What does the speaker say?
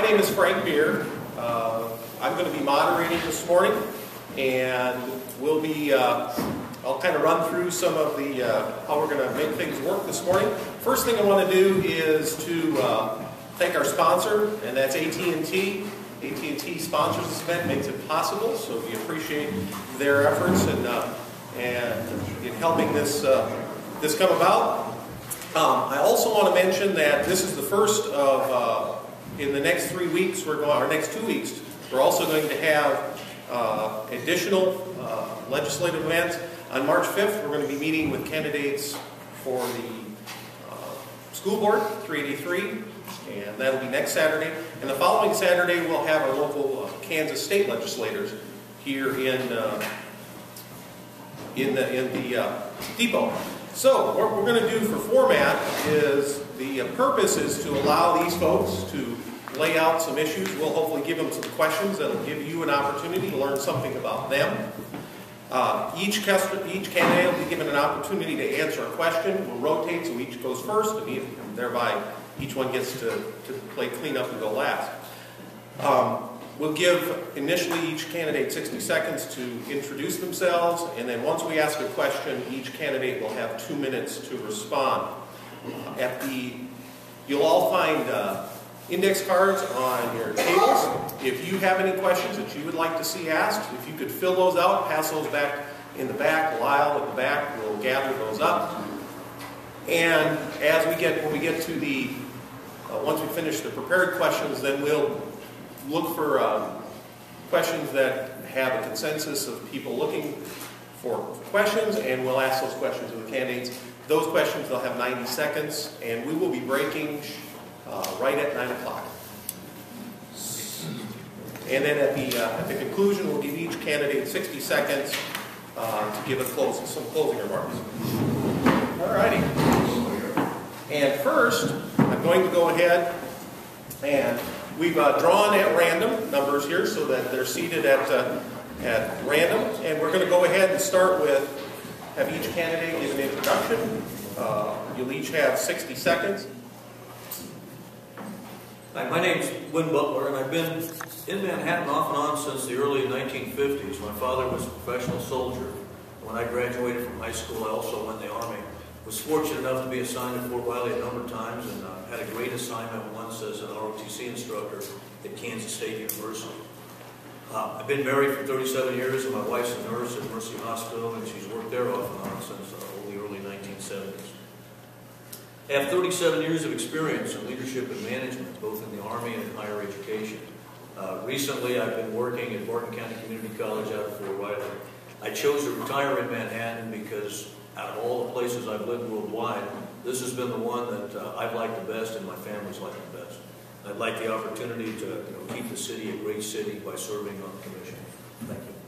name is Frank Beer. I'm going to be moderating this morning, and we'll be, I'll kind of run through some of the, how we're going to make things work this morning. First thing I want to do is to thank our sponsor, and that's AT&T. AT&T sponsors this event, makes it possible, so we appreciate their efforts in helping this come about. I also want to mention that this is the first of, in the next 3 weeks, our next 2 weeks, we're also going to have additional legislative events. On March 5th, we're going to be meeting with candidates for the school board, 383, and that'll be next Saturday. And the following Saturday, we'll have our local Kansas state legislators here in the depot. So what we're going to do for format is the purpose is to allow these folks to lay out some issues. We'll hopefully give them some questions that will give you an opportunity to learn something about them. Each candidate will be given an opportunity to answer a question. We'll rotate so each goes first, and thereby each one gets to play cleanup and go last. We'll give initially each candidate 60 seconds to introduce themselves, and then once we ask a question, each candidate will have 2 minutes to respond. You'll all find index cards on your tables. If you have any questions that you would like to see asked, if you could fill those out, pass those back in the back. Lyle at the back will gather those up. And when we get to the, once we finish the prepared questions, then we'll look for questions that have a consensus of people looking for questions, and we'll ask those questions of the candidates. Those questions, they'll have 90 seconds, and we will be breaking right at 9 o'clock. And then at the conclusion, we'll give each candidate 60 seconds to give some closing remarks. All righty. And first, I'm going to go ahead and we've drawn at random numbers here so that they're seated at random. And we're going to go ahead and start with, have each candidate give an introduction. You'll each have 60 seconds. Hi, my name's Wynn Butler, and I've been in Manhattan off and on since the early 1950s. My father was a professional soldier. When I graduated from high school, I also went in the Army. Was fortunate enough to be assigned to Fort Riley a number of times, and had a great assignment once as an ROTC instructor at Kansas State University. I've been married for 37 years, and my wife's a nurse at Mercy Hospital, and she's worked there off and on since the early 1970s. I have 37 years of experience in leadership and management, both in the Army and in higher education. Recently, I've been working at Barton County Community College out of Fort Riley. I chose to retire in Manhattan because out of all the places I've lived worldwide, this has been the one that I've liked the best and my family's liked the best. I'd like the opportunity to keep the city a great city by serving on the commission. Thank you.